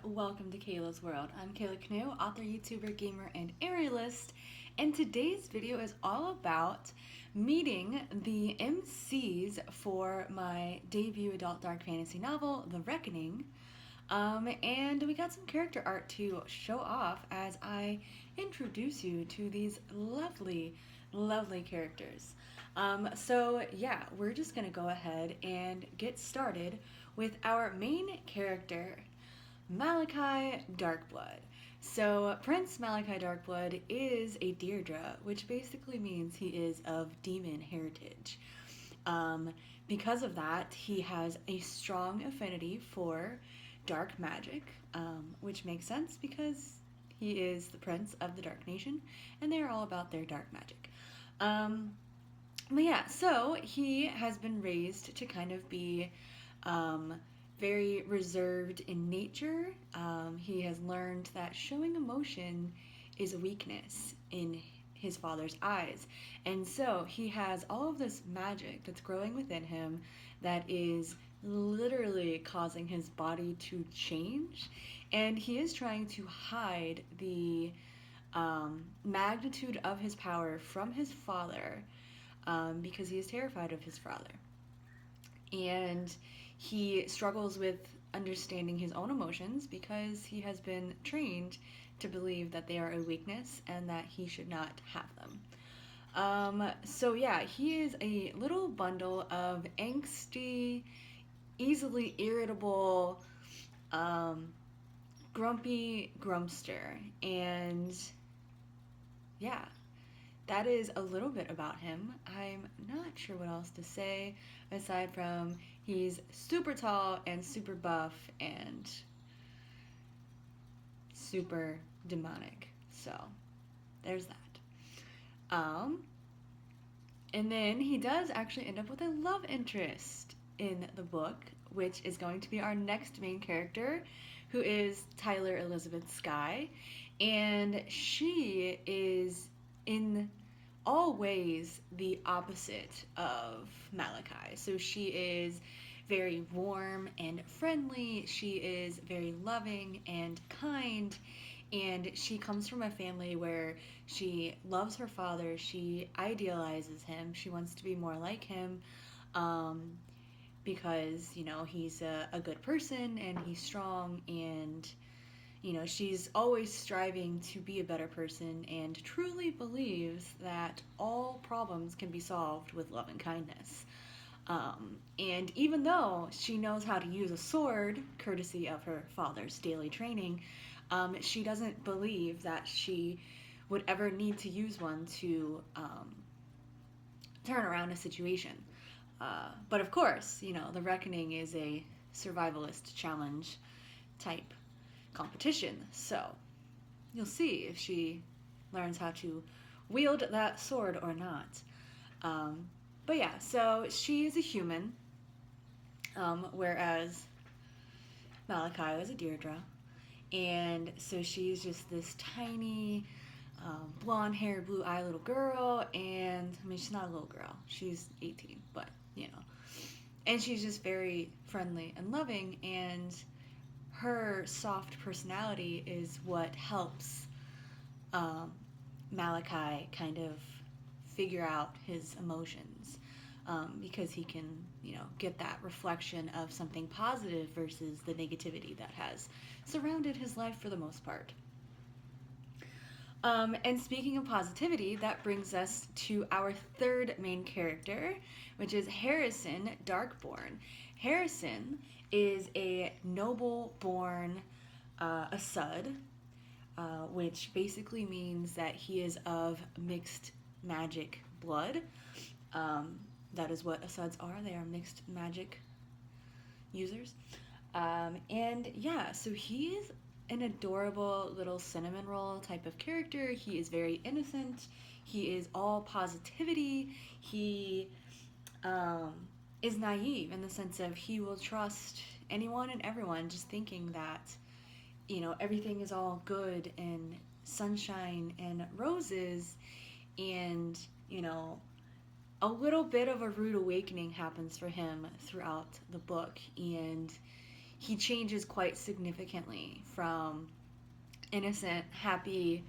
welcome to Kayla's World. I'm Kayla Canoe, author, YouTuber, gamer, and aerialist, and today's video is all about meeting the MCs for my debut adult dark fantasy novel, The Reckoning. And we got some character art to show off as I introduce you to these lovely, lovely characters. So yeah, we're just gonna go ahead and get started with our main character, Malachi Darkblood. So Prince Malachi Darkblood is a Deirdre, which basically means he is of demon heritage. Because of that, he has a strong affinity for dark magic, which makes sense because he is the prince of the Dark Nation, and they're all about their dark magic. But yeah, so he has been raised to kind of be very reserved in nature. He has learned that showing emotion is a weakness in his father's eyes. And so he has all of this magic that's growing within him that is literally causing his body to change. And he is trying to hide the magnitude of his power from his father because he is terrified of his father. And he struggles with understanding his own emotions because he has been trained to believe that they are a weakness and that he should not have them. So yeah, he is a little bundle of angsty, easily irritable, grumpy grumpster. And yeah, that is a little bit about him. I'm not sure what else to say aside from he's super tall and super buff and super demonic. So there's that. And then he does actually end up with a love interest in the book, which is going to be our next main character, who is Tyler Elizabeth Skye. And she is in all ways the opposite of Malachi. So she is very warm and friendly. She is very loving and kind. And she comes from a family where she loves her father. She idealizes him. She wants to be more like him because, you know, he's a good person and he's strong, and you know, she's always striving to be a better person and truly believes that all problems can be solved with love and kindness. And even though she knows how to use a sword, courtesy of her father's daily training, she doesn't believe that she would ever need to use one to turn around a situation. But of course, you know, the Reckoning is a survivalist challenge type competition, so you'll see if she learns how to wield that sword or not. But yeah, so she is a human, whereas Malachi was a Deirdre, and so she's just this tiny blonde hair, blue eye little girl. And I mean, she's not a little girl, she's 18, but you know, and she's just very friendly and loving, and her soft personality is what helps Malachi kind of figure out his emotions, because he can, you know, get that reflection of something positive versus the negativity that has surrounded his life for the most part. And speaking of positivity, that brings us to our third main character, which is Harrison Darkborn. Harrison is a noble-born Asud, which basically means that he is of mixed magic blood. That is what Asuds are. They are mixed magic users. And yeah, so he is an adorable little cinnamon roll type of character. He is very innocent. He is all positivity. He is naive in the sense of he will trust anyone and everyone, just thinking that, you know, everything is all good and sunshine and roses. And, you know, a little bit of a rude awakening happens for him throughout the book, and he changes quite significantly from innocent, happy,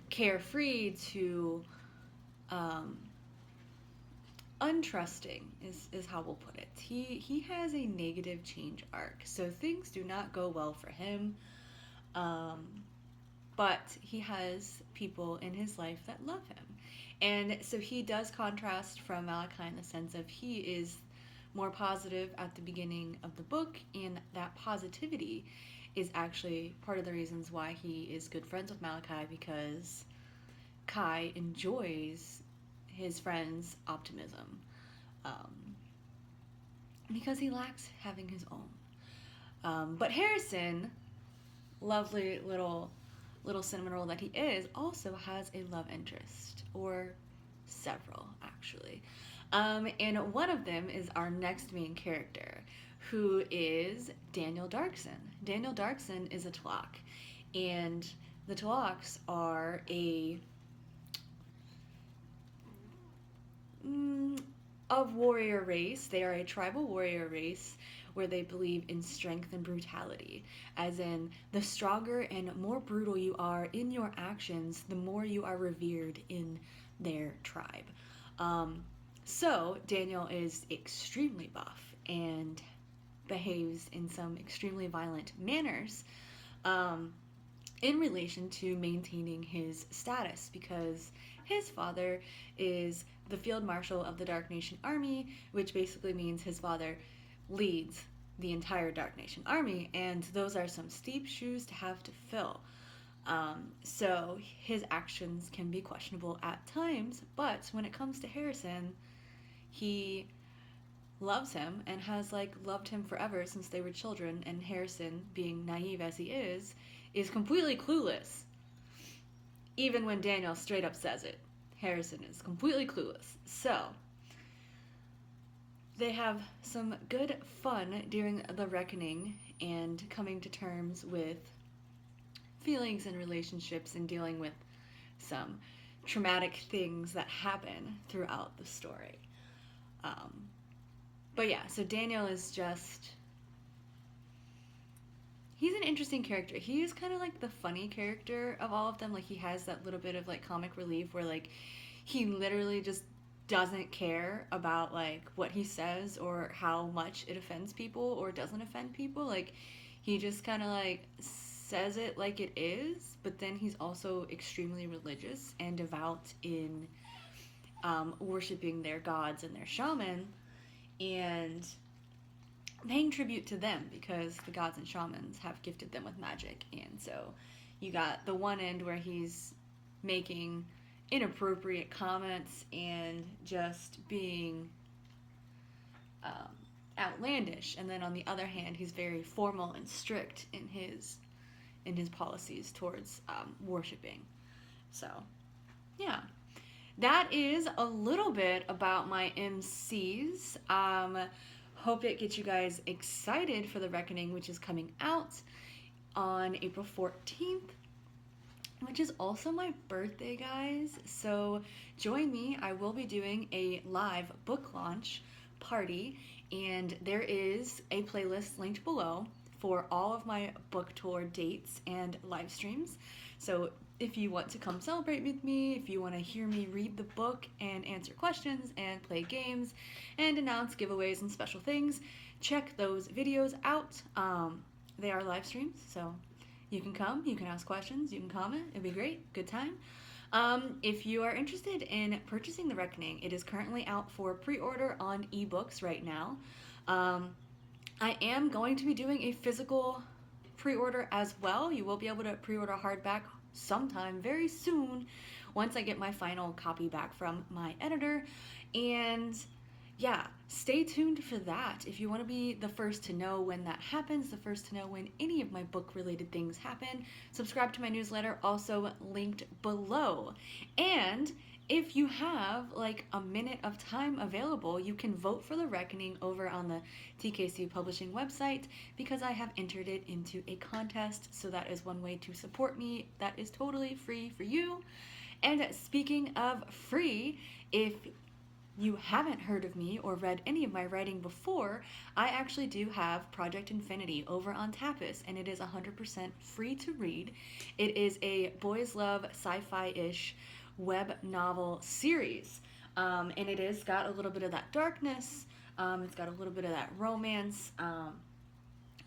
carefree to untrusting is how we'll put it. He has a negative change arc, so things do not go well for him. But he has people in his life that love him. And so he does contrast from Malachi in the sense of he is more positive at the beginning of the book, and that positivity is actually part of the reasons why he is good friends with Malachi, because Skye enjoys his friend's optimism, because he lacks having his own. But Harrison, lovely little cinnamon roll that he is, also has a love interest, or several actually. And one of them is our next main character, who is Daniel Darkson. Daniel Darkson is a Tlaloc, and the Tlalocs are a warrior race. They are a tribal warrior race where they believe in strength and brutality, as in the stronger and more brutal you are in your actions, the more you are revered in their tribe. So Daniel is extremely buff and behaves in some extremely violent manners in relation to maintaining his status, because his father is the field marshal of the Dark Nation Army, which basically means his father leads the entire Dark Nation Army, and those are some steep shoes to have to fill. So his actions can be questionable at times, but when it comes to Harrison, he loves him and has loved him forever since they were children, and Harrison, being naive as he is completely clueless. Even when Daniel straight up says it, Harrison is completely clueless. So they have some good fun during the reckoning and coming to terms with feelings and relationships and dealing with some traumatic things that happen throughout the story. But yeah, so Daniel is just... he's an interesting character. He is kind of like the funny character of all of them. He has that little bit of comic relief where he literally just doesn't care about what he says or how much it offends people or doesn't offend people. He just kind of says it like it is, but then he's also extremely religious and devout in worshiping their gods and their shaman and paying tribute to them, because the gods and shamans have gifted them with magic. And so you got the one end where he's making inappropriate comments and just being outlandish, and then on the other hand he's very formal and strict in his policies towards worshiping. So yeah, that is a little bit about my MCs. Hope it gets you guys excited for the Reckoning, which is coming out on April 14th, which is also my birthday, guys. So join me. I will be doing a live book launch party, and there is a playlist linked below for all of my book tour dates and live streams. So if you want to come celebrate with me, if you want to hear me read the book and answer questions and play games and announce giveaways and special things, check those videos out. They are live streams, so you can come, you can ask questions, you can comment. It'd be great, good time. If you are interested in purchasing The Reckoning, it is currently out for pre-order on ebooks right now. I am going to be doing a physical pre-order as well. You will be able to pre-order hardback sometime very soon once I get my final copy back from my editor. And yeah, stay tuned for that. If you want to be the first to know when that happens, the first to know when any of my book related things happen, subscribe to my newsletter, also linked below. And if you have a minute of time available, you can vote for The Reckoning over on the TKC Publishing website, because I have entered it into a contest. So that is one way to support me. That is totally free for you. And speaking of free, if you haven't heard of me or read any of my writing before, I actually do have Project Infinity over on Tapas, and it is 100% free to read. It is a boys love sci-fi-ish web novel series, and it has got a little bit of that darkness. It's got a little bit of that romance.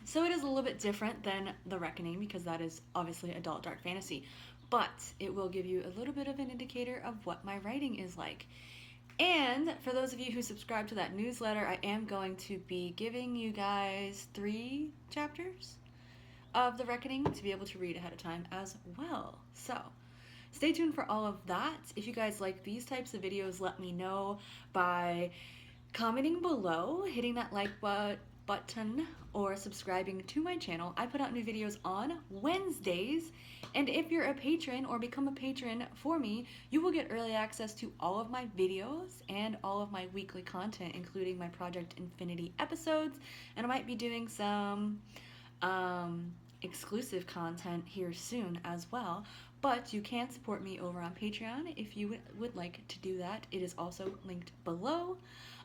So it is a little bit different than The Reckoning because that is obviously adult dark fantasy, but it will give you a little bit of an indicator of what my writing is like. And for those of you who subscribe to that newsletter, I am going to be giving you guys 3 chapters of The Reckoning to be able to read ahead of time as well. So stay tuned for all of that. If you guys like these types of videos, let me know by commenting below, hitting that like button, or subscribing to my channel. I put out new videos on Wednesdays, and if you're a patron or become a patron for me, you will get early access to all of my videos and all of my weekly content, including my Project Infinity episodes, and I might be doing some exclusive content here soon as well. But you can support me over on Patreon if you would like to do that. It is also linked below.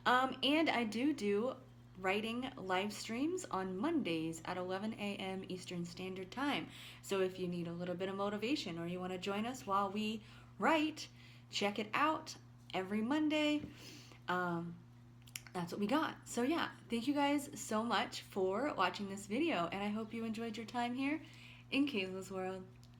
And I do writing live streams on Mondays at 11 a.m. Eastern Standard Time. So if you need a little bit of motivation or you want to join us while we write, check it out every Monday. That's what we got. So yeah, thank you guys so much for watching this video, and I hope you enjoyed your time here in Kayla's World.